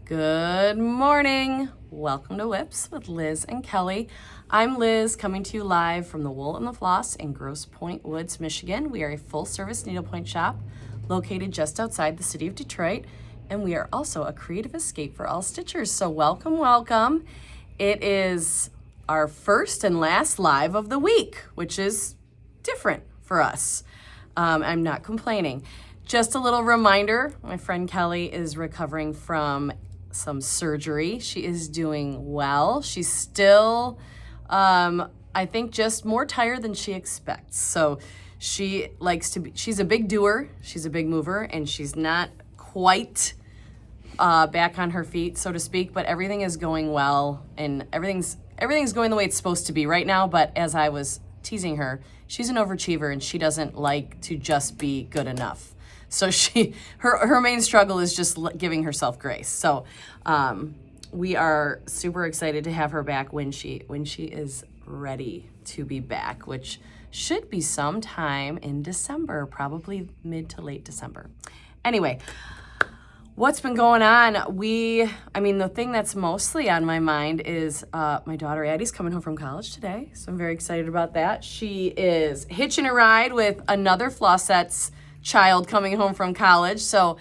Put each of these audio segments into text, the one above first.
Good morning. Welcome to Whips with Liz and Kelly. I'm Liz, coming to you live from the Wool and the Floss in Grosse Pointe Woods, Michigan. We are a full-service needlepoint shop located just outside the city of Detroit, and we are also a creative escape for all stitchers. So welcome, welcome. It is our first and last live of the week, which is different for us. I'm not complaining. Just a little reminder, my friend Kelly is recovering from some surgery. She is doing well. She's still, I think, just more tired than she expects. So she likes to be, she's a big doer, she's a big mover, and she's not quite back on her feet, so to speak, but everything is going well, and everything's going the way it's supposed to be right now. But as I was teasing her, she's an overachiever, and she doesn't like to just be good enough. So her main struggle is just giving herself grace. So we are super excited to have her back when she is ready to be back, which should be sometime in December, probably mid to late December. Anyway, what's been going on? The thing that's mostly on my mind is my daughter Addie's coming home from college today, so I'm very excited about that. She is hitching a ride with another Flossettes child coming home from college. So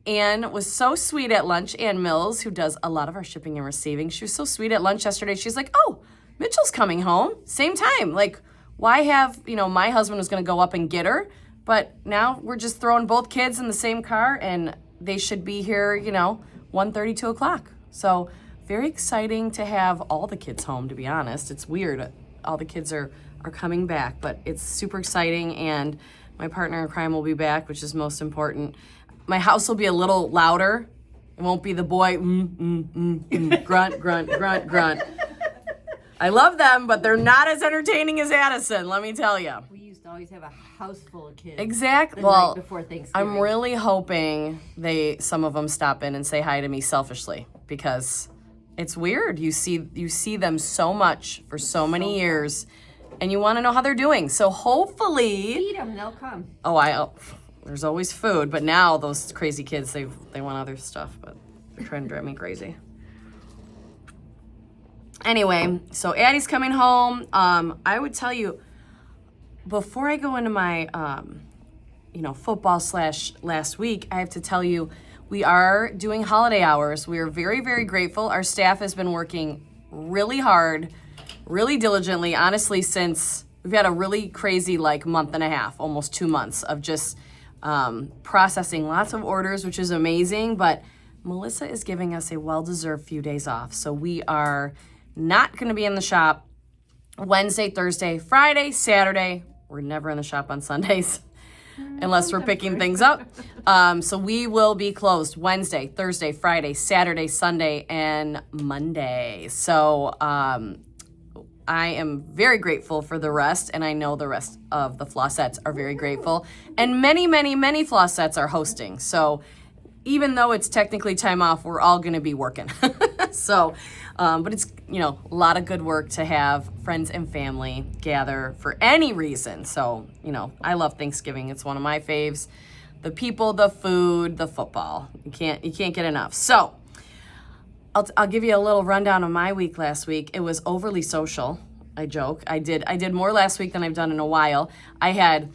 Anne was so sweet at lunch. Anne Mills, who does a lot of our shipping and receiving, she was so sweet at lunch yesterday. She's like, oh, Mitchell's coming home, same time. Like, why have, my husband was going to go up and get her, but now we're just throwing both kids in the same car, and they should be here, 1:30, 2 o'clock. So very exciting to have all the kids home, to be honest. It's weird. All the kids are coming back, but it's super exciting, and my partner in crime will be back, which is most important. My house will be a little louder. It won't be the boy, grunt, grunt, grunt, grunt. I love them, but they're not as entertaining as Addison, let me tell you. We used to always have a house full of kids. Exactly. The night before Thanksgiving. I'm really hoping some of them stop in and say hi to me selfishly, because it's weird. You see them so much for so many years, and you want to know how they're doing. So hopefully, Feed them, they'll come. There's always food, but now those crazy kids, they want other stuff, but they're trying to drive me crazy. Anyway, so Addie's coming home. I would tell you, before I go into my, football / last week, I have to tell you, we are doing holiday hours. We are very, very grateful. Our staff has been working really hard, really diligently, honestly, since we've had a really crazy month and a half, almost 2 months of just processing lots of orders, which is amazing. But Melissa is giving us a well-deserved few days off. So we are not going to be in the shop Wednesday, Thursday, Friday, Saturday. We're never in the shop on Sundays unless we're picking things up. So we will be closed Wednesday, Thursday, Friday, Saturday, Sunday, and Monday. So I am very grateful for the rest, and I know the rest of the Flossettes are very grateful. And many, many, many Flossettes are hosting. So even though it's technically time off, we're all going to be working. So, but it's, a lot of good work to have friends and family gather for any reason. So, I love Thanksgiving. It's one of my faves. The people, the food, the football. You can't get enough. So I'll give you a little rundown of my week last week. It was overly social. I joke. I did more last week than I've done in a while. I had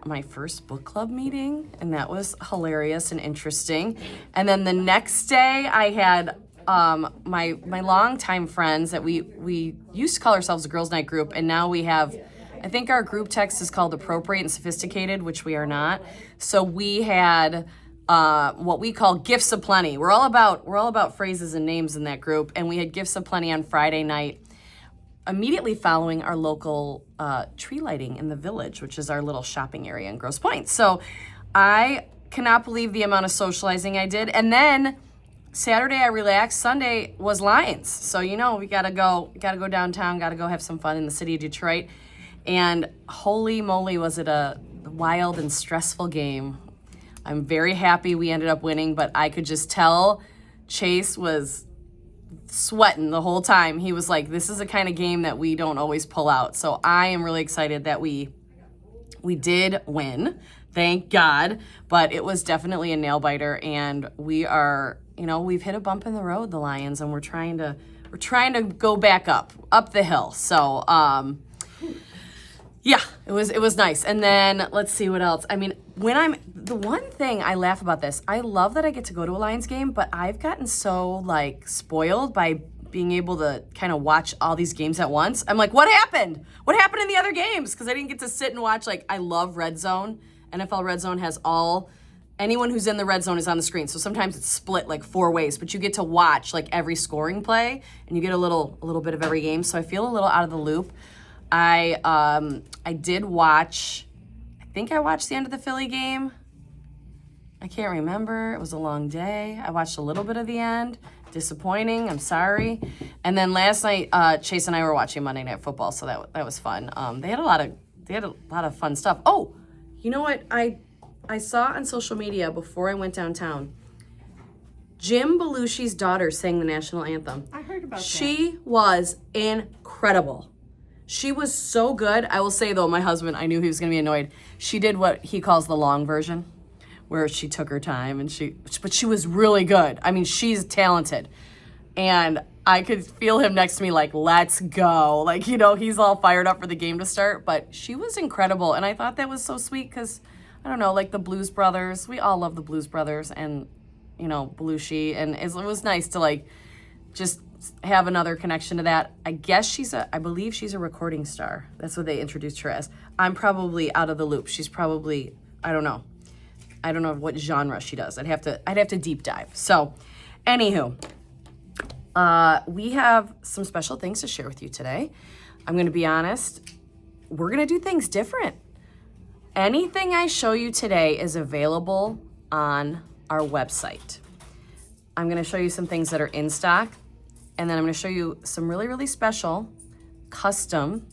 my first book club meeting, and that was hilarious and interesting. And then the next day I had my longtime friends that we used to call ourselves a girls' night group, and now we have, I think our group text is called Appropriate and Sophisticated, which we are not. So we had what we call gifts aplenty. We're all about phrases and names in that group, and we had gifts aplenty on Friday night, immediately following our local tree lighting in the village, which is our little shopping area in Grosse Pointe. So I cannot believe the amount of socializing I did. And then Saturday I relaxed. Sunday was Lions. So we gotta go downtown, gotta go have some fun in the city of Detroit. And holy moly, was it a wild and stressful game. I'm very happy we ended up winning, but I could just tell Chase was sweating the whole time. He was like, this is the kind of game that we don't always pull out. So I am really excited that we did win. Thank God. But it was definitely a nail biter, and we are we've hit a bump in the road, the Lions, and we're trying to go back up the hill. So, yeah, it was nice. And then let's see what else. I mean, the one thing I laugh about this, I love that I get to go to a Lions game, but I've gotten so like spoiled by being able to kind of watch all these games at once. I'm like, what happened? What happened in the other games? Because I didn't get to sit and watch. Like, I love Red Zone. NFL Red Zone has anyone who's in the red zone is on the screen. So sometimes it's split like 4 ways, but you get to watch like every scoring play and you get a little bit of every game. So I feel a little out of the loop. I did watch, I think I watched the end of the Philly game. I can't remember. It was a long day. I watched a little bit of the end. Disappointing. I'm sorry. And then last night, Chase and I were watching Monday Night Football, so that was fun. They had a lot of fun stuff. Oh, you know what? I saw on social media before I went downtown. Jim Belushi's daughter sang the national anthem. I heard about that. She was incredible. She was so good. I will say though, my husband, I knew he was going to be annoyed. She did what he calls the long version, where she took her time but she was really good. I mean, she's talented. And I could feel him next to me like, let's go. Like, he's all fired up for the game to start, but she was incredible. And I thought that was so sweet because, I don't know, like the Blues Brothers, we all love the Blues Brothers and, Belushi. And it was nice to like, just have another connection to that. I believe she's a recording star. That's what they introduced her as. I'm probably out of the loop. She's probably, I don't know what genre she does. I'd have to deep dive. So, anywho, we have some special things to share with you today. I'm going to be honest. We're going to do things different. Anything I show you today is available on our website. I'm going to show you some things that are in stock, and then I'm going to show you some really, really special custom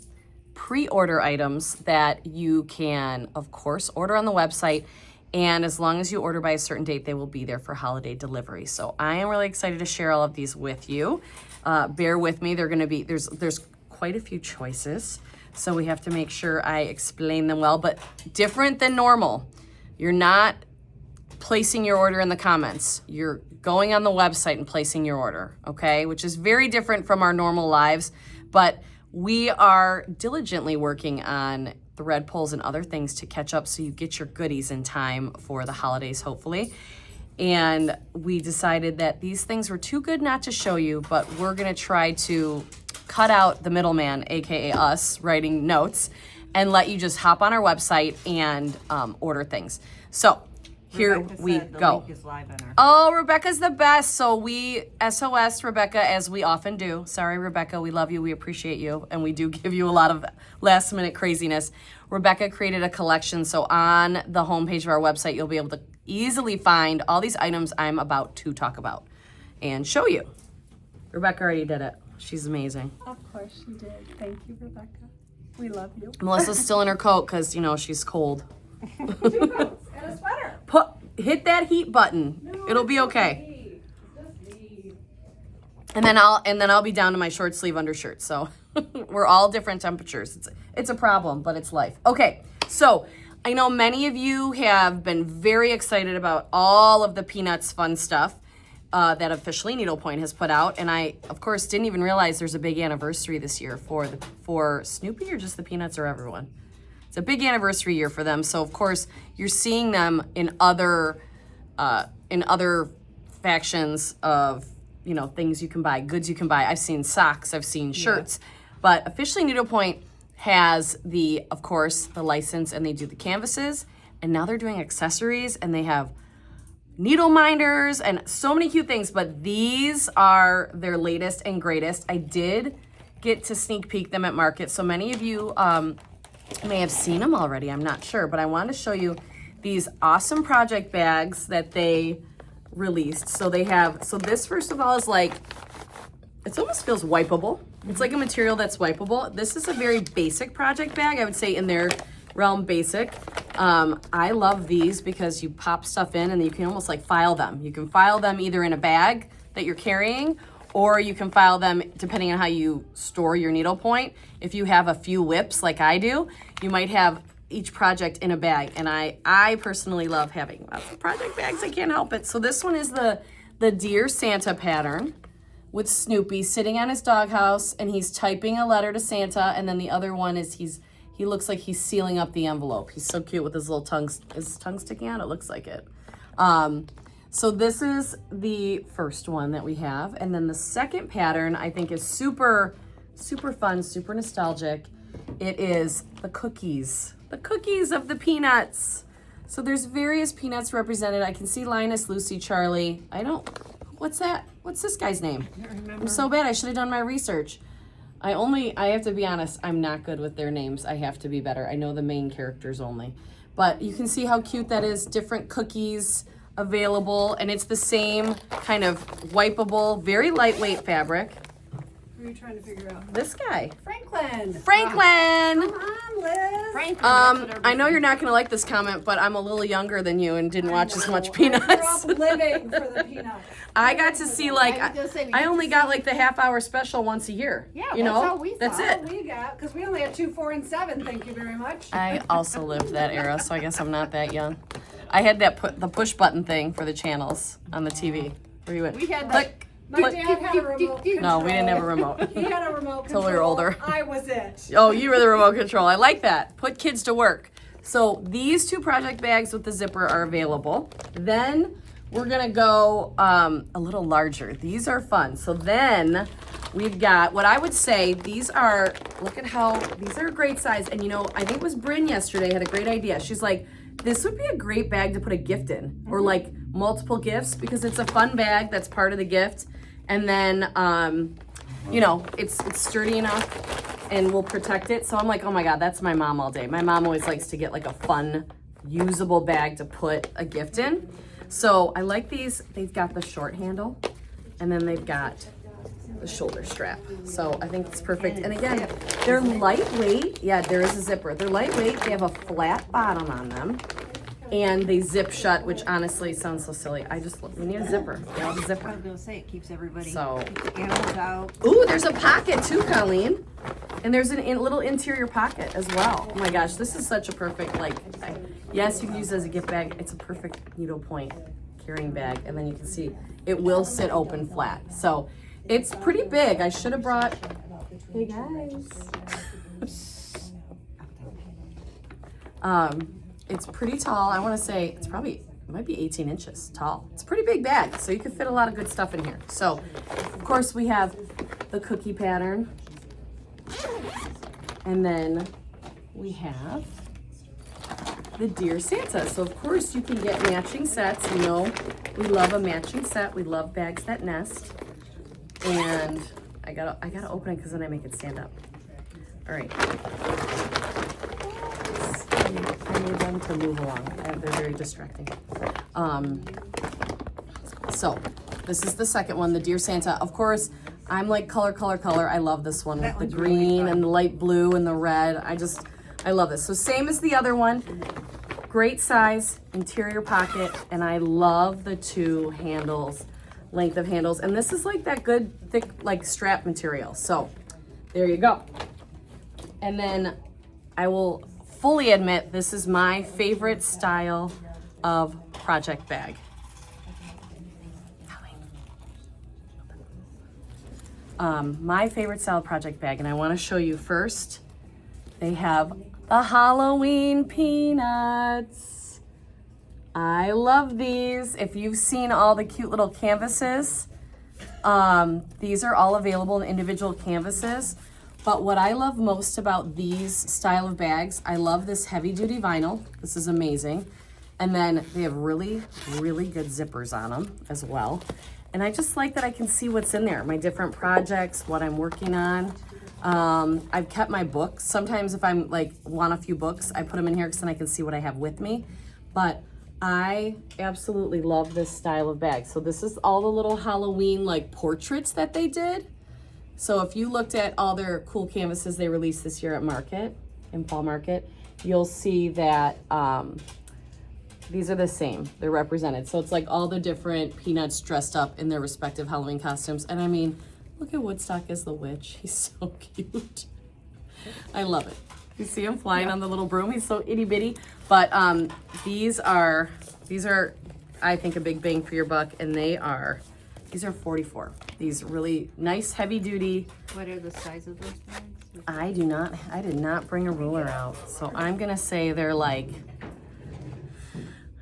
pre-order items that you can, of course, order on the website. And as long as you order by a certain date, they will be there for holiday delivery. So I am really excited to share all of these with you. Bear with me. They're going to be, there's quite a few choices. So we have to make sure I explain them well, but different than normal. You're not placing your order in the comments. You're going on the website and placing your order, okay? Which is very different from our normal lives, but we are diligently working on thread pulls and other things to catch up so you get your goodies in time for the holidays, hopefully. And we decided that these things were too good not to show you, but we're gonna try to cut out the middleman, AKA us, writing notes, and let you just hop on our website and order things. So here we go. Link is live on our... Oh, Rebecca's the best. So we SOS Rebecca, as we often do. Sorry, Rebecca, we love you, we appreciate you, and we do give you a lot of last minute craziness. Rebecca created a collection, so on the homepage of our website, you'll be able to easily find all these items I'm about to talk about and show you. Rebecca already did it. She's amazing. Of course she did. Thank you, Rebecca. We love you. Melissa's still in her coat because, she's cold. 2 coats and a sweater. Hit that heat button. No, It'll be okay. me. It's just me. And then I'll be down to my short sleeve undershirt. So we're all different temperatures. It's a problem, but it's life. Okay, so I know many of you have been very excited about all of the Peanuts fun stuff that Officially Needlepoint has put out, and I, of course, didn't even realize there's a big anniversary this year for Snoopy or just the Peanuts or everyone. It's a big anniversary year for them, so of course you're seeing them in other factions of things you can buy, goods you can buy. I've seen socks, I've seen shirts, but Officially Needlepoint has of course the license, and they do the canvases, and now they're doing accessories, and they have needle minders and so many cute things. But these are their latest and greatest. I did get to sneak peek them at market, so many of you may have seen them already, I'm not sure, but I wanted to show you these awesome project bags that they released. So this first of all is like, it almost feels wipeable. It's like a material that's wipeable. This is a very basic project bag, I would say in their realm basic. I love these because you pop stuff in and you can almost like file them. You can file them either in a bag that you're carrying, or you can file them depending on how you store your needlepoint. If you have a few whips like I do, you might have each project in a bag. And I personally love having lots of project bags. I can't help it. So this one is the the Dear Santa pattern with Snoopy sitting on his doghouse and he's typing a letter to Santa, and then the other one is he looks like he's sealing up the envelope. He's so cute with his little tongue. Is his tongue sticking out? It looks like it. So this is the first one that we have. And then the second pattern I think is super, super fun, super nostalgic. It is the cookies of the Peanuts. So there's various Peanuts represented. I can see Linus, Lucy, Charlie. What's that? What's this guy's name? I can't remember. I'm so bad. I should have done my research. I have to be honest, I'm not good with their names. I have to be better. I know the main characters only. But you can see how cute that is. Different cookies available, and it's the same kind of wipeable, very lightweight fabric. Who are you trying to figure out? This guy. Franklin. Franklin! Come on, Liz. Franklin. I know you're not going to like this comment, but I'm a little younger than you and didn't watch as much I grew Peanuts. up living for the Peanuts. I got to see I only got like the half-hour special once a year. Yeah, you that's know, all we that's saw. it. We got, because we only had 2, 4, and 7. Thank you very much. I also lived that era, so I guess I'm not that young. I had the push button thing for the channels on the TV. Where you went, We had click, My click. dad had a remote control. No, we didn't have a remote. He had a remote Till control. we were older. I was it. Oh, you were the remote control. I like that. Put kids to work. So these 2 project bags with the zipper are available. Then we're gonna go a little larger. These are fun. So then we've got what I would say, these are, look at how, these are a great size. And you know, I think it was Bryn yesterday had a great idea. She's like, this would be a great bag to put a gift in, or like multiple gifts, because it's a fun bag that's part of the gift. And then, you know, it's sturdy enough and will protect it. So I'm like, oh my God, that's my mom all day. My mom always likes to get like a fun, usable bag to put a gift in. So I like these. They've got the short handle, and then they've got the shoulder strap. So I think it's perfect. And again, they're lightweight. Yeah, there is a zipper. They're lightweight. They have a flat bottom on them, and they zip shut, which honestly sounds so silly. We need a zipper. We have a I zipper. was gonna say it keeps everybody. So- keeps the animals out. Ooh, there's a pocket too, Colleen. And there's a little interior pocket as well. Oh my gosh, this is such a perfect, yes, you can use it as a gift bag. It's a perfect needlepoint carrying bag. And then you can see it will sit open flat. So it's pretty big. I should have brought, hey guys. It's pretty tall. I want to say it might be 18 inches tall. It's a pretty big bag, so you can fit a lot of good stuff in here. So, of course, we have the cookie pattern. And then we have the Dear Santa. So, of course, you can get matching sets. You know, we love a matching set. We love bags that nest. And I gotta open it because then I make it stand up. All right. I need them to move along. They're very distracting. So this is the second one, the Dear Santa. Of course, I'm like color. I love this one with the green and the light blue and the red. I love this. So same as the other one. Great size, interior pocket, and I love the 2 handles, length of handles. And this is like that good thick like strap material. So there you go. And then I will fully admit this is my favorite style of project bag. My favorite style of project bag, and I want to show you first. They have the Halloween peanuts. I love these. If you've seen all the cute little canvases, these are all available in individual canvases. But what I love most about these style of bags, I love this heavy duty vinyl. This is amazing. And then they have really, really good zippers on them as well. And I just like that I can see what's in there, my different projects, what I'm working on. I've kept my books. Sometimes if I'm want a few books, I put them in here because then I can see what I have with me. But I absolutely love this style of bag. So this is all the little Halloween portraits that they did. So if you looked at all their cool canvases they released this year at Fall Market, you'll see that these are the same. They're represented. So it's like all the different peanuts dressed up in their respective Halloween costumes. And I mean, look at Woodstock as the witch. He's so cute. I love it. You see him flying on the little broom. He's so itty bitty. But these are, I think, a big bang for your buck, and they are These are 44. These really nice, heavy duty. What are the size of those bags? I did not bring a ruler out. So I'm gonna say they're like,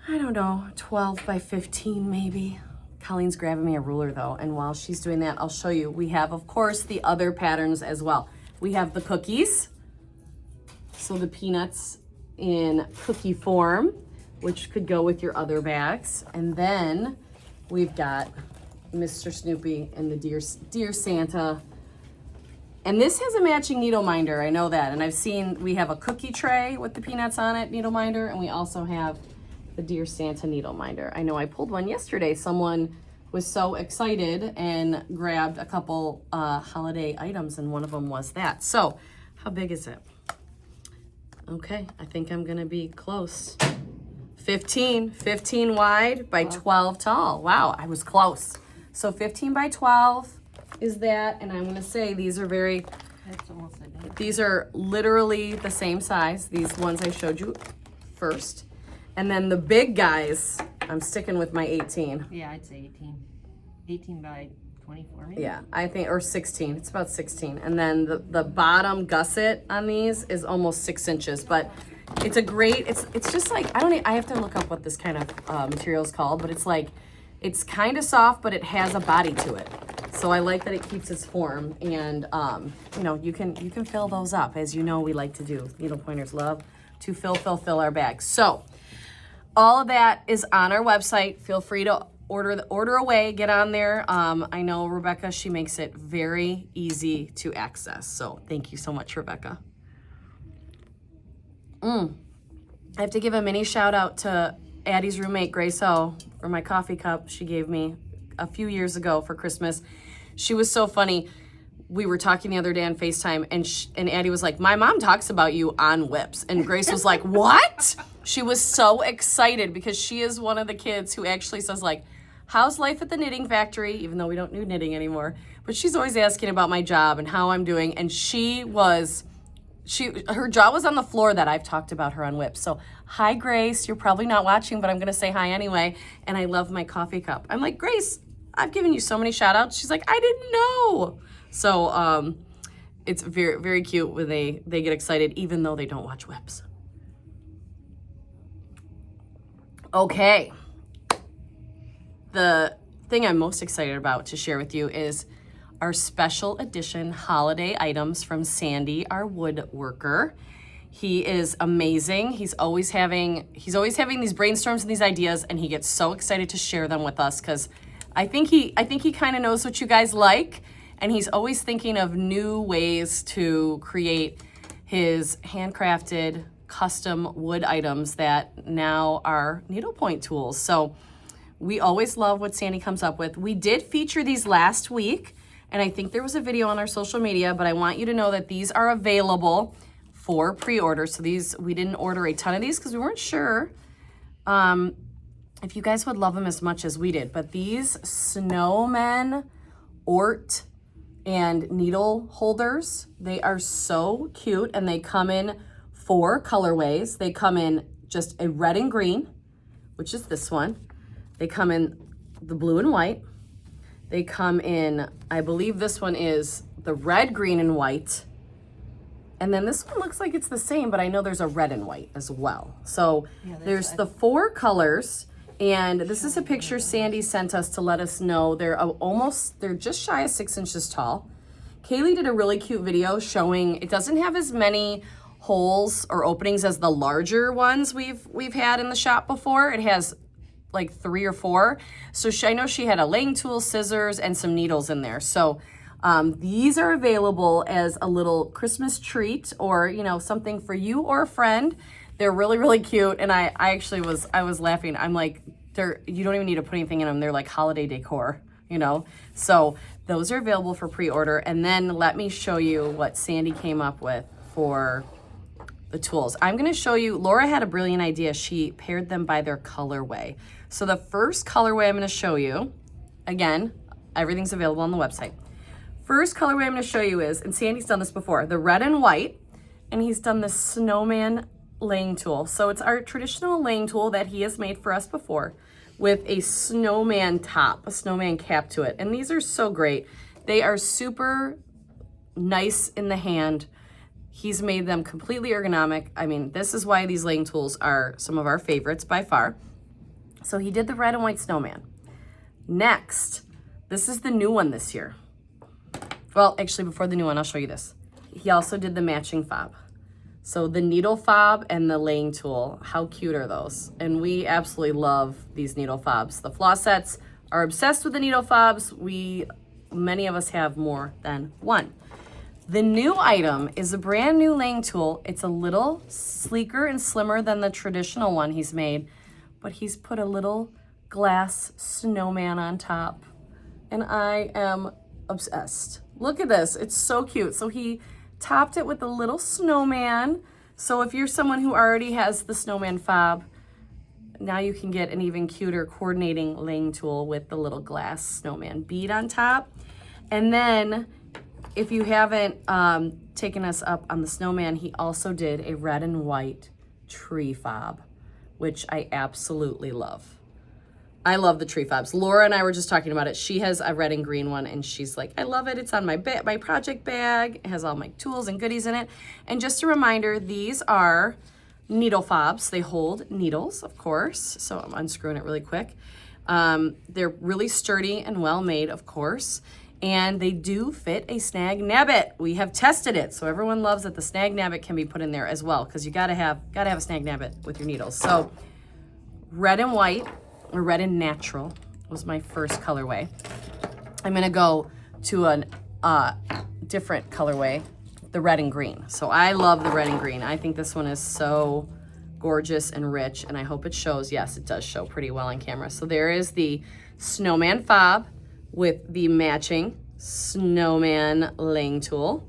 I don't know, 12 by 15 maybe. Colleen's grabbing me a ruler though. And while she's doing that, I'll show you. We have, of course, the other patterns as well. We have the cookies. So the peanuts in cookie form, which could go with your other bags. And then we've got Mr. Snoopy and the Dear Santa. And this has a matching needle minder, I know that. And I've seen, we have a cookie tray with the peanuts on it, needle minder, and we also have the Dear Santa needle minder. I know I pulled one yesterday. Someone was so excited and grabbed a couple holiday items, and one of them was that. So, how big is it? Okay, I think I'm gonna be close. 15 wide by 12 tall. Wow, I was close. So 15 by 12 is that, and I'm gonna say these are That's almost identical. these are literally the same size, these ones I showed you first. And then the big guys, I'm sticking with my 18. Yeah, I'd say 18. 18 by 24 maybe? Yeah, I think, or 16, it's about 16. And then the bottom gusset on these is almost 6 inches, but it's a great, it's just like, I have to look up what this kind of material is called, but it's like, it's kind of soft, but it has a body to it. So I like that it keeps its form, and you know, you can fill those up. As you know, we like to do. Needle pointers love to fill our bags. So all of that is on our website. Feel free to order away, get on there. I know Rebecca, she makes it very easy to access. So thank you so much, Rebecca. I have to give a mini shout out to Addie's roommate, Grace O, for my coffee cup she gave me a few years ago for Christmas. She was so funny. We were talking the other day on FaceTime, and Addie was like, my mom talks about you on Whips. And Grace was like, what? She was so excited because she is one of the kids who actually says, like, how's life at the knitting factory? Even though we don't do knitting anymore. But she's always asking about my job and how I'm doing. And her jaw was on the floor that I've talked about her on Whips. So, hi, Grace. You're probably not watching, but I'm going to say hi anyway. And I love my coffee cup. I'm like, Grace, I've given you so many shout outs. She's like, I didn't know. So it's very, very cute when they get excited, even though they don't watch Whips. Okay. The thing I'm most excited about to share with you is our special edition holiday items from Sandy, our woodworker. He is amazing. He's always having these brainstorms and these ideas, and he gets so excited to share them with us because I think he kind of knows what you guys like, and he's always thinking of new ways to create his handcrafted custom wood items that now are needlepoint tools. So we always love what Sandy comes up with. We did feature these last week, and I think there was a video on our social media, but I want you to know that these are available for pre-order. So we didn't order a ton of these because we weren't sure if you guys would love them as much as we did. But these snowmen, Ort, and needle holders, they are so cute, and they come in 4 colorways. They come in just a red and green, which is this one. They come in the blue and white. They come in, I believe this one is the red, green, and white. And then this one looks like it's the same, but I know there's a red and white as well. So there's the 4 colors, and this is a picture Sandy sent us to let us know they're just shy of 6 inches tall. Kaylee did a really cute video showing, it doesn't have as many holes or openings as the larger ones we've had in the shop before. It has like 3 or 4. So I know she had a laying tool, scissors, and some needles in there. So these are available as a little Christmas treat, or something for you or a friend. They're really, really cute, and I actually was laughing. I'm like, you don't even need to put anything in them. They're like holiday decor, So those are available for pre-order. And then let me show you what Sandy came up with for the tools. I'm going to show you, Laura had a brilliant idea. She paired them by their colorway. So the first colorway I'm going to show you, again, everything's available on the website. First colorway I'm going to show you is, and Sandy's done this before, the red and white, and he's done the snowman laying tool. So it's our traditional laying tool that he has made for us before, with a snowman top, a snowman cap to it. And these are so great. They are super nice in the hand. He's made them completely ergonomic. I mean, this is why these laying tools are some of our favorites by far. So he did the red and white snowman. Next, this is the new one this year. Well, actually, before the new one, I'll show you this. He also did the matching fob. So the needle fob and the laying tool, how cute are those? And we absolutely love these needle fobs. The Flossettes are obsessed with the needle fobs. Many of us have more than one. The new item is a brand new laying tool. It's a little sleeker and slimmer than the traditional one he's made, but he's put a little glass snowman on top. And I am obsessed. Look at this, it's so cute. So he topped it with a little snowman. So if you're someone who already has the snowman fob, now you can get an even cuter coordinating laying tool with the little glass snowman bead on top. And then if you haven't taken us up on the snowman, he also did a red and white tree fob, which I absolutely love. I love the tree fobs. Laura and I were just talking about it. She has a red and green one, and she's like, I love it. It's on my project bag. It has all my tools and goodies in it. And just a reminder, these are needle fobs. They hold needles, of course. So I'm unscrewing it really quick. They're really sturdy and well made, of course. And they do fit a snag nabbit. We have tested it. So everyone loves that the snag nabbit can be put in there as well, because you gotta have a snag nabbit with your needles. So red and white, or red and natural was my first colorway. I'm gonna go to a different colorway, the red and green. So I love the red and green. I think this one is so gorgeous and rich, and I hope it shows. Yes, it does show pretty well on camera. So there is the snowman fob with the matching snowman laying tool.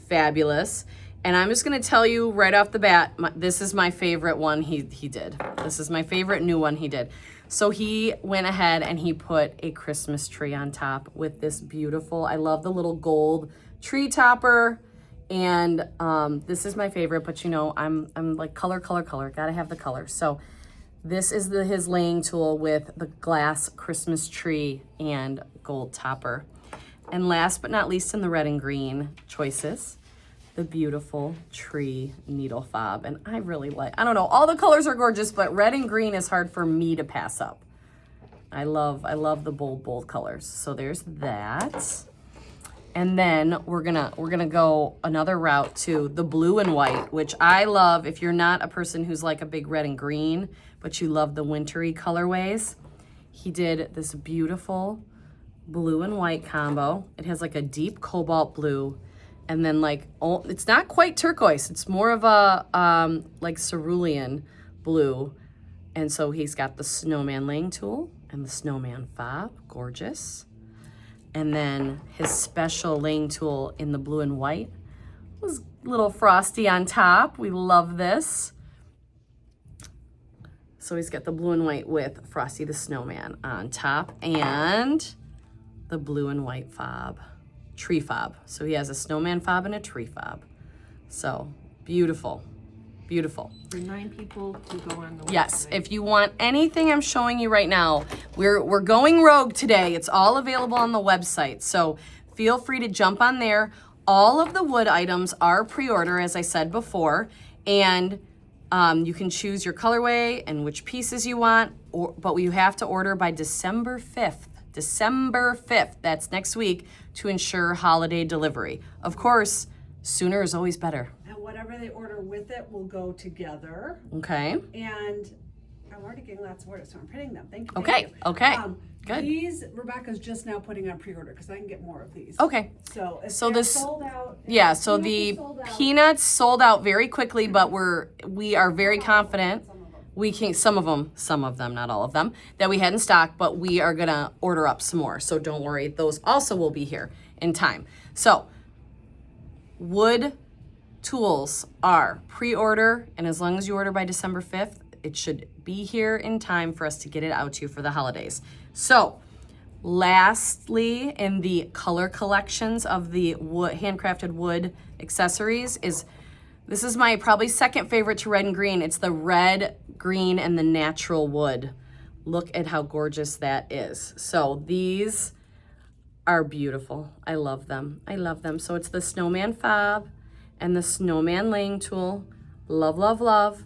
Fabulous. And I'm just gonna tell you right off the bat, this is my favorite one he did. This is my favorite new one he did. So he went ahead and he put a Christmas tree on top with this beautiful, I love the little gold tree topper. And this is my favorite, but you know, I'm like color, gotta have the color. So this is his laying tool with the glass Christmas tree and gold topper. And last but not least in the red and green choices, the beautiful tree needle fob. And I really I don't know, all the colors are gorgeous, but red and green is hard for me to pass up. I love the bold colors. So there's that. And then we're gonna go another route to the blue and white, which I love. If you're not a person who's like a big red and green, but you love the wintry colorways, he did this beautiful blue and white combo. It has like a deep cobalt blue, and then like, oh, it's not quite turquoise. It's more of a like cerulean blue. And so he's got the snowman laying tool and the snowman fob, gorgeous. And then his special laying tool in the blue and white was a little frosty on top. We love this. So he's got the blue and white with Frosty the Snowman on top and the blue and white fob, tree fob. So he has a snowman fob and a tree fob. So beautiful, beautiful. For 9 people to go on the website. Yes, if you want anything I'm showing you right now, we're going rogue today. It's all available on the website. So feel free to jump on there. All of the wood items are pre-order, as I said before, and you can choose your colorway and which pieces you want, but you have to order by December 5th. December 5th, that's next week, to ensure holiday delivery. Of course, sooner is always better. And whatever they order with it will go together. Okay. And I'm already getting lots of orders, so I'm printing them. Thank you. Okay, okay. Good. These, Rebecca's just now putting on pre-order because I can get more of these. Okay. So if So they're this- sold out. Yeah, so the peanuts sold out very quickly, but we are very confident. Some of them, not all of them, that we had in stock, but we are gonna order up some more. So don't worry, those also will be here in time. So wood tools are pre-order, and as long as you order by December 5th, it should be here in time for us to get it out to you for the holidays. So lastly, in the color collections of the handcrafted wood accessories this is my probably second favorite to red and green. It's the red, green, and the natural wood. Look at how gorgeous that is. So these are beautiful. I love them. I love them. So it's the snowman fob and the snowman laying tool. Love, love, love.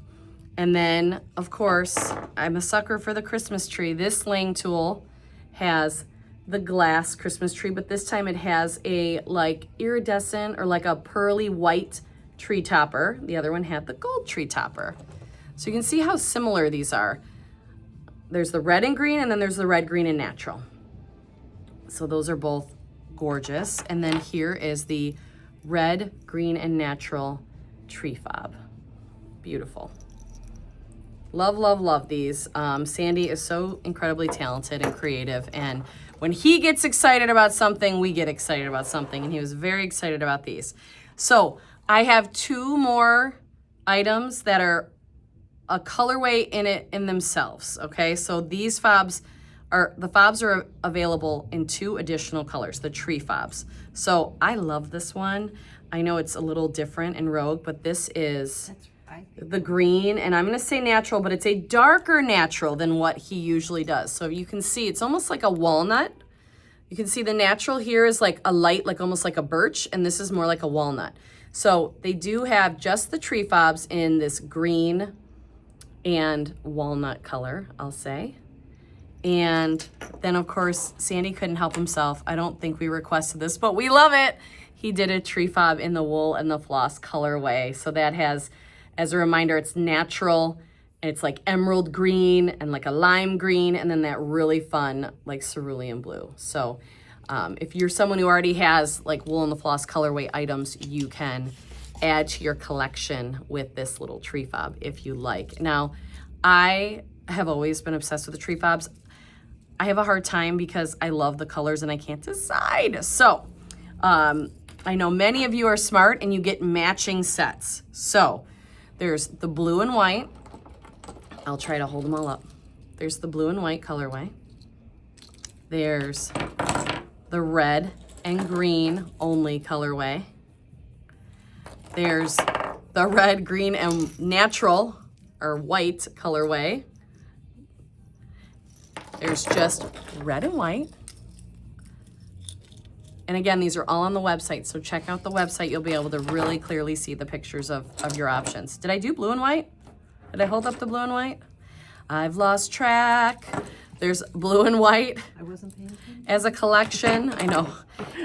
And then, of course, I'm a sucker for the Christmas tree. This laying tool has the glass Christmas tree, but this time it has a like iridescent or like a pearly white tree topper. The other one had the gold tree topper. So you can see how similar these are. There's the red and green, and then there's the red, green, and natural. So those are both gorgeous. And then here is the red, green, and natural tree fob. Beautiful. Love, love, love these. Sandy is so incredibly talented and creative. And when he gets excited about something, we get excited about something. And he was very excited about these. So I have 2 more items that are a colorway in themselves, okay? So these fobs are available in 2 additional colors, the tree fobs. So I love this one. I know it's a little different in Rogue, but this is the green, and I'm gonna say natural, but it's a darker natural than what he usually does. So you can see, it's almost like a walnut. You can see the natural here is like a light, like almost like a birch, and this is more like a walnut. So they do have just the tree fobs in this green and walnut color, I'll say. And then of course, Sandy couldn't help himself. I don't think we requested this, but we love it. He did a tree fob in the wool and the floss colorway. So that has, as a reminder, it's natural. And it's like emerald green and like a lime green, and then that really fun like cerulean blue. So if you're someone who already has like wool and the floss colorway items, you can add to your collection with this little tree fob if you like. Now, I have always been obsessed with the tree fobs. I have a hard time because I love the colors and I can't decide. So I know many of you are smart and you get matching sets. So there's the blue and white. I'll try to hold them all up. There's the blue and white colorway. There's the red and green only colorway. There's the red, green, and natural or white colorway. There's just red and white. And again, these are all on the website, so check out the website. You'll be able to really clearly see the pictures of your options. Did I do blue and white? Did I hold up the blue and white? I've lost track. There's blue and white. I wasn't paying attention. As a collection, I know.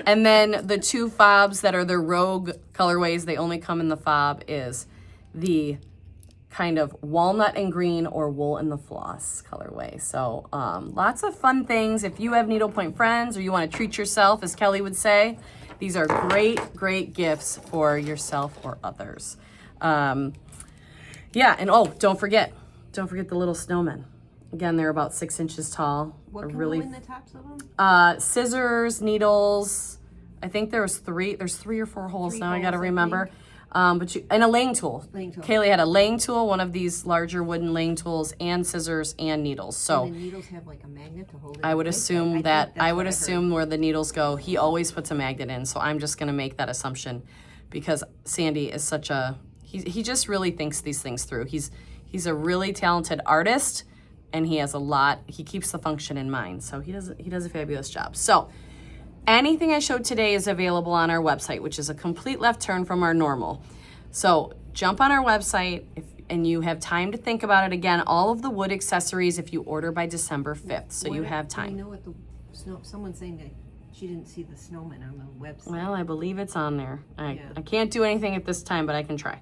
And then the 2 fobs that are the Rogue colorways, they only come in the fob, is the kind of walnut and green or wool and the floss colorway. So lots of fun things. If you have needlepoint friends or you want to treat yourself, as Kelly would say, these are great, great gifts for yourself or others. Yeah, and oh, don't forget the little snowmen. Again, they're about 6 inches tall. What can really go in the tops of them? Scissors, needles. I think there's 3 or 4 holes now. I got to remember. And a laying tool. Kaylee had a laying tool, one of these larger wooden laying tools, and scissors and needles. So and the needles have like a magnet to hold it. I would assume where the needles go, he always puts a magnet in. So I'm just going to make that assumption because Sandy is such a he just really thinks these things through. He's a really talented artist. And he has he keeps the function in mind. So he does a fabulous job. So anything I showed today is available on our website, which is a complete left turn from our normal. So jump on our website and you have time to think about it. Again, all of the wood accessories if you order by December 5th. So you have time. I know what someone's saying that she didn't see the snowman on the website. Well, I believe it's on there. I can't do anything at this time, but I can try.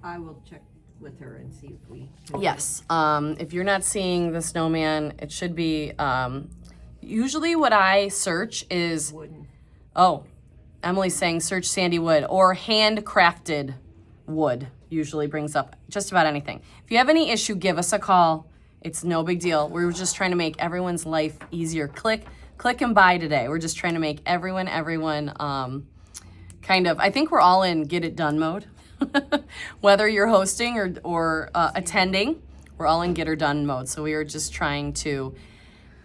I will check with her and see if we Yes. If you're not seeing the snowman, it should be usually what I search is wooden. Oh, Emily's saying search Sandy wood or handcrafted wood usually brings up just about anything. If you have any issue, give us a call. It's no big deal. We're just trying to make everyone's life easier. Click and buy today. We're just trying to make everyone kind of, I think we're all in get it done mode. Whether you're hosting or attending, we're all in get her done mode. So we are just trying to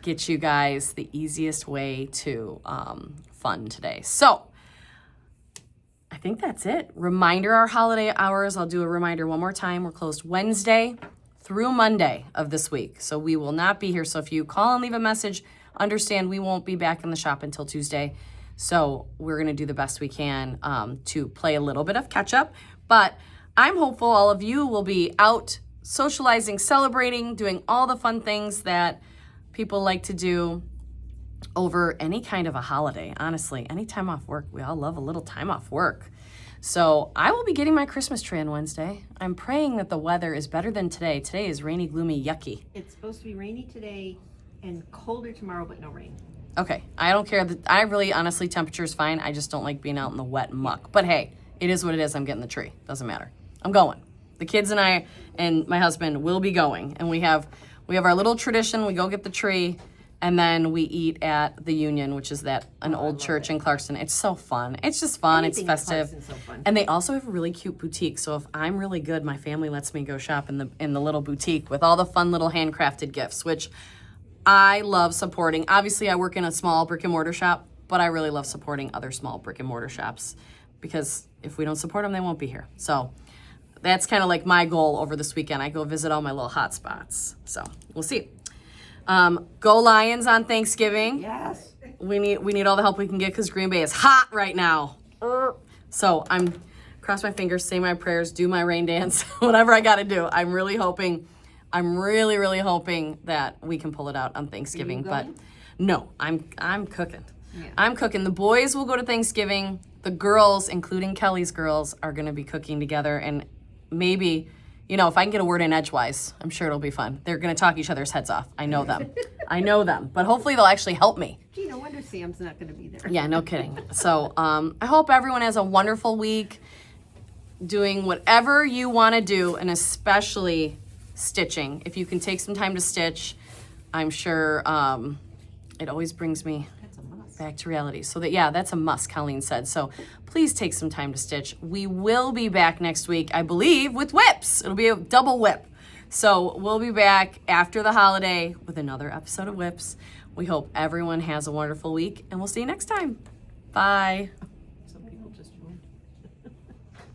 get you guys the easiest way to fun today. So I think that's it. Reminder, our holiday hours. I'll do a reminder one more time. We're closed Wednesday, through Monday of this week. So we will not be here. So if you call and leave a message, understand we won't be back in the shop until Tuesday. So we're going to do the best we can to play a little bit of catch up. But I'm hopeful all of you will be out socializing, celebrating, doing all the fun things that people like to do over any kind of a holiday. Honestly, any time off work, we all love a little time off work. So I will be getting my Christmas tree on Wednesday. I'm praying that the weather is better than today. Today is rainy, gloomy, yucky. It's supposed to be rainy today and colder tomorrow, but no rain. Okay, I don't care. I really, honestly, temperature is fine. I just don't like being out in the wet muck. But hey, it is what it is. I'm getting the tree. Doesn't matter. I'm going. The kids and I and my husband will be going. And we have our little tradition. We go get the tree, and then we eat at the Union, which is an old church in Clarkston. It's so fun. It's just fun. Anything in it's festive. Clarkston's so fun. And they also have a really cute boutique. So if I'm really good, my family lets me go shop in the little boutique with all the fun little handcrafted gifts, which I love supporting. Obviously, I work in a small brick and mortar shop, but I really love supporting other small brick and mortar shops because if we don't support them, they won't be here. So that's kind of like my goal over this weekend. I go visit all my little hot spots. So we'll see. Go Lions on Thanksgiving. Yes. We need all the help we can get because Green Bay is hot right now. So I'm cross my fingers, say my prayers, do my rain dance, whatever I got to do. I'm really hoping that we can pull it out on Thanksgiving. But no, I'm cooking. Yeah. I'm cooking. The boys will go to Thanksgiving. The girls, including Kelly's girls, are going to be cooking together. And maybe, if I can get a word in edgewise, I'm sure it'll be fun. They're going to talk each other's heads off. I know them. But hopefully they'll actually help me. Gee, no wonder Sam's not going to be there. Yeah, no kidding. So I hope everyone has a wonderful week doing whatever you want to do, and especially stitching. If you can take some time to stitch, I'm sure it always brings me back to reality. So that's a must, Colleen said. So please take some time to stitch. We will be back next week, I believe, with whips. It'll be a double whip. So we'll be back after the holiday with another episode of Whips. We hope everyone has a wonderful week, and we'll see you next time. Bye.